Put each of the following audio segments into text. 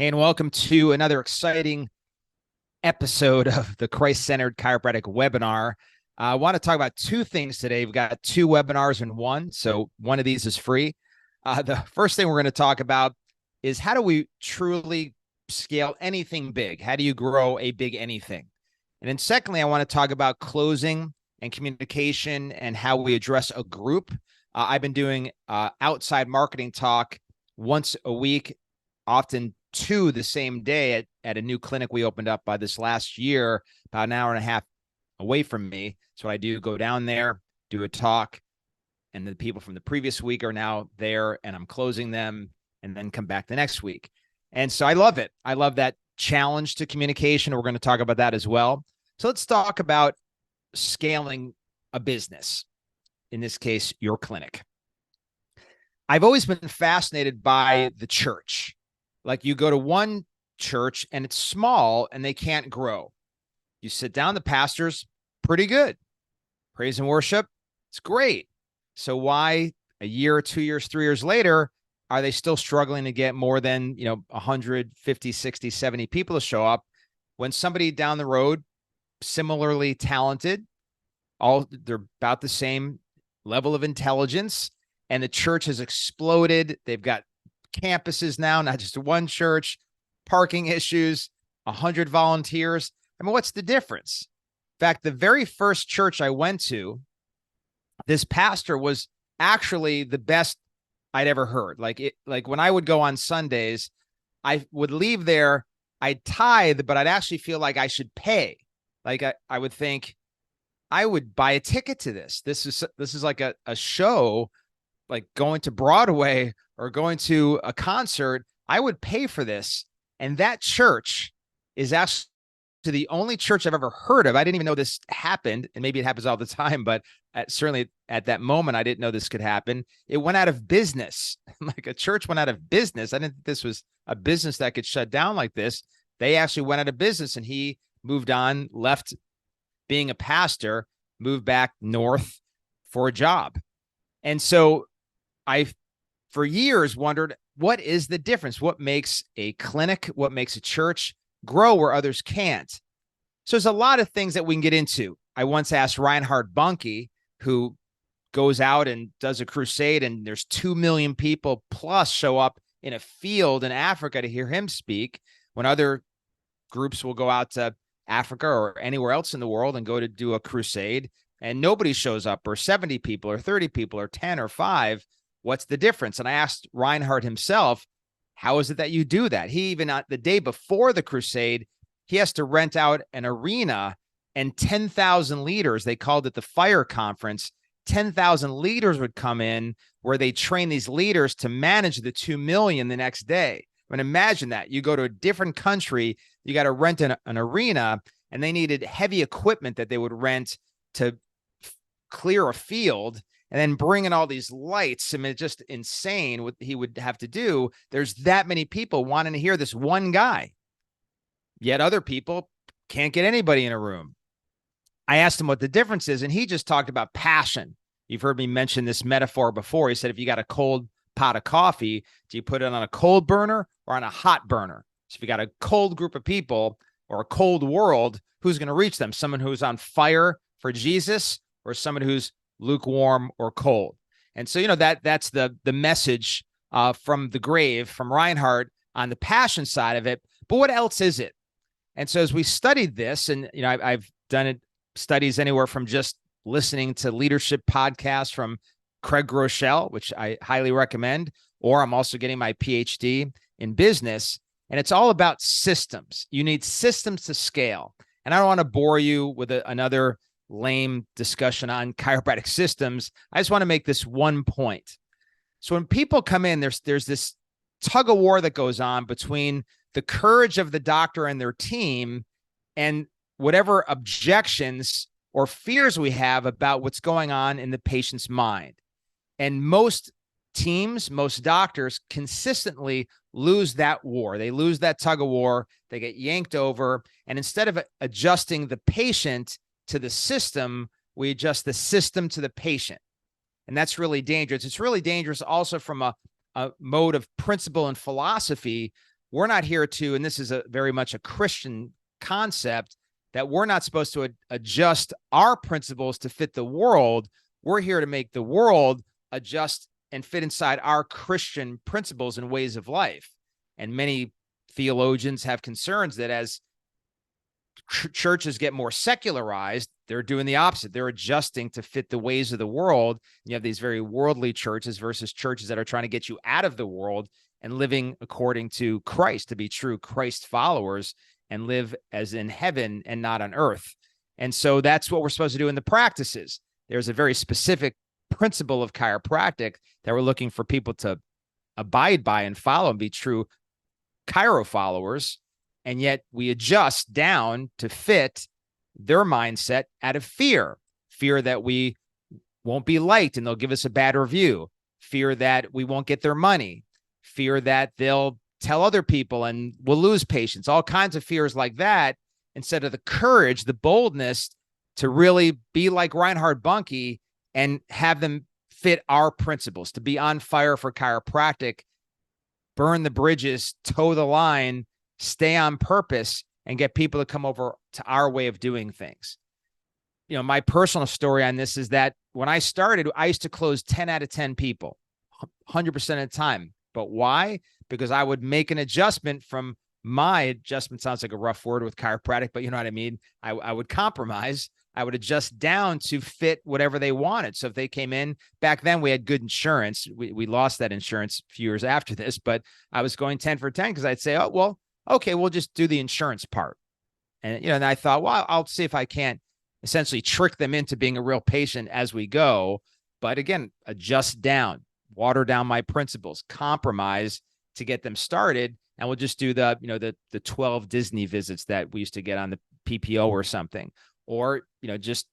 Hey, and welcome to another exciting episode of the Christ-Centered Chiropractic webinar. I want to talk about two things today. We've got two webinars in one, so one of these is free. The first thing we're going to talk about is how do we truly scale anything big? How do you grow a big anything? And then secondly, I want to talk about closing and communication and how we address a group. I've been doing outside marketing talk once a week, often two the same day at a new clinic we opened up this last year, about an hour and a half away from me. So what I do, go down there, do a talk, and the people from the previous week are now there, and I'm closing them, and then come back the next week. And so I love it. I love that challenge to communication. We're going to talk about that as well. So let's talk about scaling a business, in this case, your clinic. I've always been fascinated by the church. Like, you go to one church and it's small and they can't grow. You sit down, the pastor's pretty good. Praise and worship, it's great. So why a year, 2 years, 3 years later, are they still struggling to get more than, 150, 60, 70 people to show up when somebody down the road, similarly talented, they're about the same level of intelligence, and the church has exploded. They've got campuses now, not just one church, parking issues, 100 volunteers. I mean, what's the difference? In fact, the very first church I went to, this pastor was actually the best I'd ever heard. Like when I would go on Sundays, I would leave there, I'd tithe, but I'd actually feel like I should pay. Like I would think I would buy a ticket to this. This is like a show, like going to Broadway or going to a concert. I would pay for this. And that church is actually the only church I've ever heard of. I didn't even know this happened, and maybe it happens all the time, but certainly at that moment, I didn't know this could happen. It went out of business. Like, a church went out of business. I didn't think this was a business that could shut down like this. They actually went out of business, and he moved on, left being a pastor, moved back north for a job. And so I, for years, wondered, what is the difference? What makes a clinic, what makes a church grow where others can't? So there's a lot of things that we can get into. I once asked Reinhard Bonnke, who goes out and does a crusade, and there's 2 million people plus show up in a field in Africa to hear him speak, when other groups will go out to Africa or anywhere else in the world and go to do a crusade, and nobody shows up, or 70 people or 30 people or 10 or 5. What's the difference? And I asked Reinhard himself, how is it that you do that? He, even the day before the crusade, he has to rent out an arena, and 10,000 leaders, they called it the fire conference, 10,000 leaders would come in, where they train these leaders to manage the 2 million the next day. I mean, imagine that. You go to a different country, you got to rent an arena, and they needed heavy equipment that they would rent to clear a field, and then bring in all these lights. I mean, it's just insane what he would have to do. There's that many people wanting to hear this one guy, yet other people can't get anybody in a room. I asked him what the difference is, and he just talked about passion. You've heard me mention this metaphor before. He said, if you got a cold pot of coffee, do you put it on a cold burner or on a hot burner? So if you got a cold group of people or a cold world, who's going to reach them? Someone who's on fire for Jesus, or someone who's lukewarm or cold? And so, that's the message from the grave, from Reinhard, on the passion side of it. But what else is it? And so as we studied this, and I've done studies anywhere from just listening to leadership podcasts from Craig Groeschel, which I highly recommend, or I'm also getting my PhD in business, and it's all about systems. You need systems to scale. And I don't want to bore you with another lame discussion on chiropractic systems. I just want to make this one point. So when people come in, there's this tug of war that goes on between the courage of the doctor and their team and whatever objections or fears we have about what's going on in the patient's mind. And most teams, most doctors consistently lose that war. They lose that tug of war. They get yanked over. And instead of adjusting the patient to the system, we adjust the system to the patient. And that's really dangerous. It's really dangerous also from a mode of principle and philosophy, we're not here to, and this is a very much a Christian concept, that we're not supposed to adjust our principles to fit the world. We're here to make the world adjust and fit inside our Christian principles and ways of life. And many theologians have concerns that as churches get more secularized, they're doing the opposite. They're adjusting to fit the ways of the world. You have these very worldly churches versus churches that are trying to get you out of the world and living according to Christ, to be true Christ followers and live as in heaven and not on earth. And so that's what we're supposed to do in the practices. There's a very specific principle of chiropractic that we're looking for people to abide by and follow and be true chiro followers. And yet we adjust down to fit their mindset out of fear that we won't be liked and they'll give us a bad review, fear that we won't get their money, fear that they'll tell other people and we'll lose patients, all kinds of fears like that, instead of the courage, the boldness to really be like Reinhard Bonnke and have them fit our principles, to be on fire for chiropractic, burn the bridges, toe the line, stay on purpose, and get people to come over to our way of doing things. You know, my personal story on this is that when I started, I used to close 10 out of 10 people, 100% of the time. But why? Because I would make an adjustment from my adjustment, sounds like a rough word with chiropractic, but you know what I mean? I would compromise. I would adjust down to fit whatever they wanted. So if they came in, back then we had good insurance. We lost that insurance a few years after this, but I was going 10 for 10 because I'd say, oh, well, okay, we'll just do the insurance part. And, you know, and I thought, well, I'll see if I can't essentially trick them into being a real patient as we go. But again, adjust down, water down my principles, compromise to get them started. And we'll just do the, you know, the 12 Disney visits that we used to get on the PPO or something, or, you know, just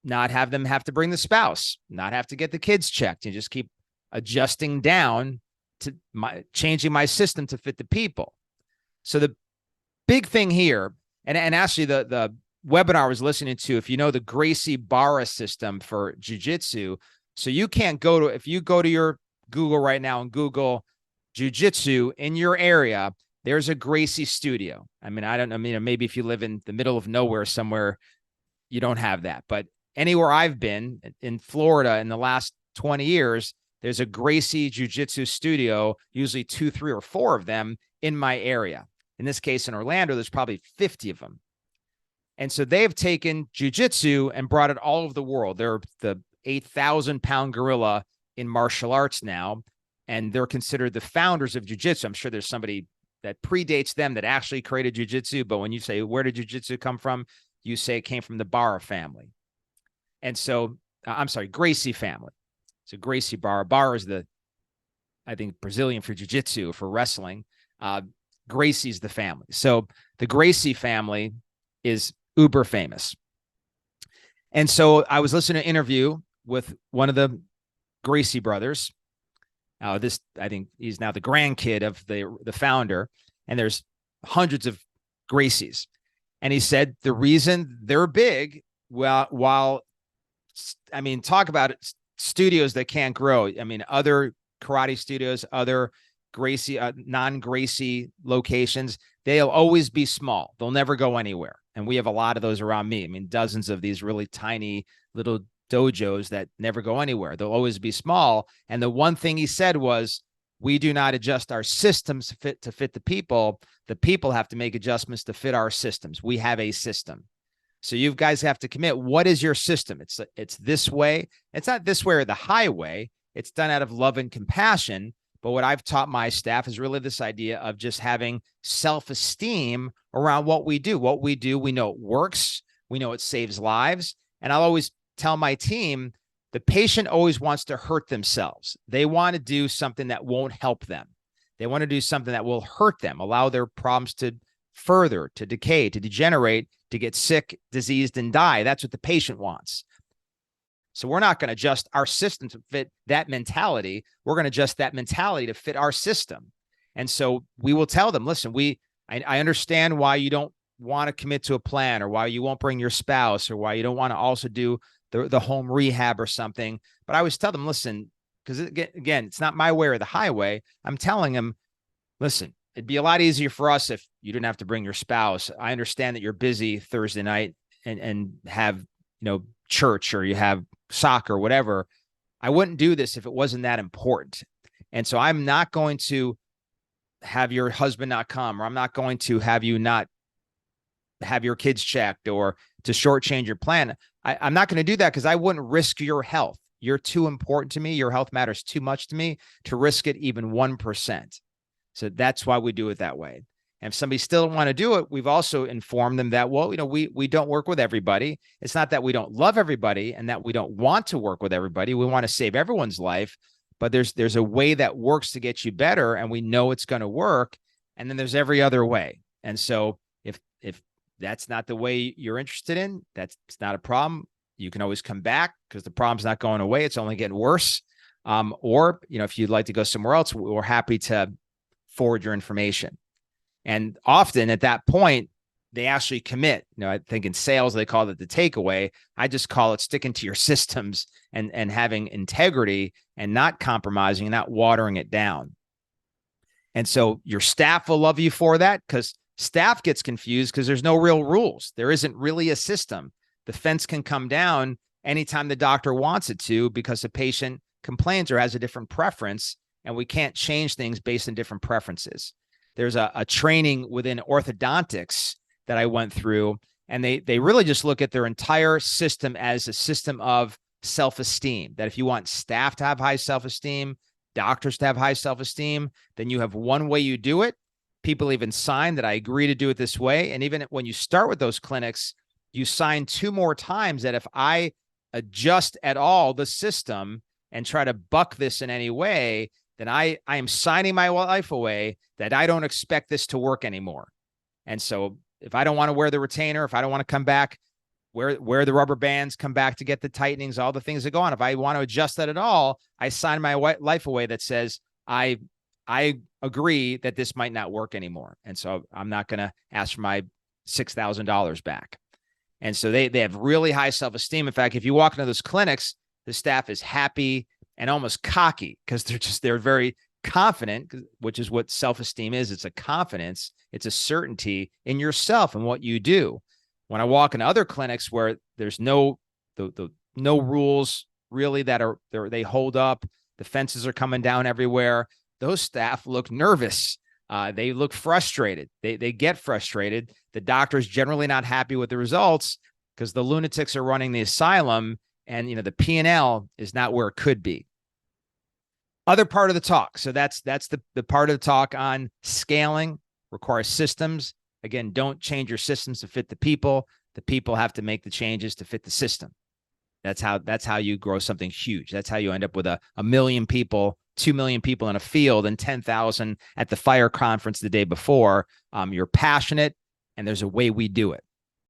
not have them have to bring the spouse, not have to get the kids checked, and just keep adjusting down to changing my system to fit the people. So the big thing here, and actually the webinar I was listening to, if you know the Gracie Barra system for jiu-jitsu, so you can't go to, if you go to your Google right now and Google jiu-jitsu in your area, there's a Gracie studio. I mean, I don't know, maybe if you live in the middle of nowhere somewhere, you don't have that. But anywhere I've been in Florida in the last 20 years, there's a Gracie jiu-jitsu studio, usually 2, 3, or 4 of them in my area. In this case, in Orlando, there's probably 50 of them. And so they have taken jiu-jitsu and brought it all over the world. They're the 8,000-pound gorilla in martial arts now, and they're considered the founders of jiu-jitsu. I'm sure there's somebody that predates them that actually created jiu-jitsu, but when you say, where did jiu-jitsu come from? You say it came from the Barra family. And so, Gracie family. So Gracie Barra. Barra is I think, Brazilian for jiu-jitsu, for wrestling. Gracie's the family. So the Gracie family is uber famous. And so I was listening to an interview with one of the Gracie brothers. I think he's now the grandkid of the founder, and there's hundreds of Gracies. And he said the reason they're big, while I mean, talk about it, studios that can't grow. I mean, other karate studios, other Gracie, non-Gracie locations, they'll always be small. They'll never go anywhere. And we have a lot of those around me. I mean, dozens of these really tiny little dojos that never go anywhere. They'll always be small. And the one thing he said was, we do not adjust our systems to fit the people. The people have to make adjustments to fit our systems. We have a system. So you guys have to commit. What is your system? It's this way. It's not this way or the highway. It's done out of love and compassion. But what I've taught my staff is really this idea of just having self-esteem around what we do. What we do, we know it works. We know it saves lives. And I'll always tell my team, the patient always wants to hurt themselves. They want to do something that won't help them. They want to do something that will hurt them, allow their problems to further, to decay, to degenerate, to get sick, diseased, and die. That's what the patient wants. So we're not going to adjust our system to fit that mentality. We're going to adjust that mentality to fit our system. And so we will tell them, listen, I understand why you don't want to commit to a plan, or why you won't bring your spouse, or why you don't want to also do the home rehab or something. But I always tell them, listen, because again, it's not my way or the highway. I'm telling them, listen, it'd be a lot easier for us if you didn't have to bring your spouse. I understand that you're busy Thursday night and have, church, or you have soccer, whatever. I wouldn't do this if it wasn't that important. And so I'm not going to have your husband not come, or I'm not going to have you not have your kids checked, or to shortchange your plan. I'm not going to do that because I wouldn't risk your health. You're too important to me. Your health matters too much to me to risk it even 1%. So that's why we do it that way. And if somebody still don't want to do it, we've also informed them that, well, we don't work with everybody. It's not that we don't love everybody and that we don't want to work with everybody. We want to save everyone's life, but there's a way that works to get you better, and we know it's going to work. And then there's every other way. And so if that's not the way you're interested in, it's not a problem. You can always come back because the problem's not going away. It's only getting worse. Or, if you'd like to go somewhere else, we're happy to forward your information. And often at that point, they actually commit. I think in sales, they call it the takeaway. I just call it sticking to your systems and having integrity and not compromising and not watering it down. And so your staff will love you for that, because staff gets confused because there's no real rules. There isn't really a system. The fence can come down anytime the doctor wants it to, because a patient complains or has a different preference, and we can't change things based on different preferences. There's a training within orthodontics that I went through, and they really just look at their entire system as a system of self-esteem, that if you want staff to have high self-esteem, doctors to have high self-esteem, then you have one way you do it. People even sign that I agree to do it this way. And even when you start with those clinics, you sign 2 more times that if I adjust at all the system and try to buck this in any way, then I am signing my life away, that I don't expect this to work anymore. And so if I don't want to wear the retainer, if I don't want to come back, wear the rubber bands, come back to get the tightenings, all the things that go on, if I want to adjust that at all, I sign my life away that says I agree that this might not work anymore. And so I'm not going to ask for my $6,000 back. And so they have really high self-esteem. In fact, if you walk into those clinics, the staff is happy and almost cocky, because they're very confident, which is what self-esteem is. It's a confidence. It's a certainty in yourself and what you do. When I walk in other clinics where there's no rules really they hold up, the fences are coming down everywhere, those staff look nervous. They look frustrated. They get frustrated. The doctor's generally not happy with the results because the lunatics are running the asylum, and the P&L is not where it could be. Other part of the talk. So that's the part of the talk on scaling. Requires systems. Again, don't change your systems to fit the people. The people have to make the changes to fit the system. That's how you grow something huge. That's how you end up with a million people, 2 million people in a field, and 10,000 at the fire conference the day before. You're passionate, and there's a way we do it.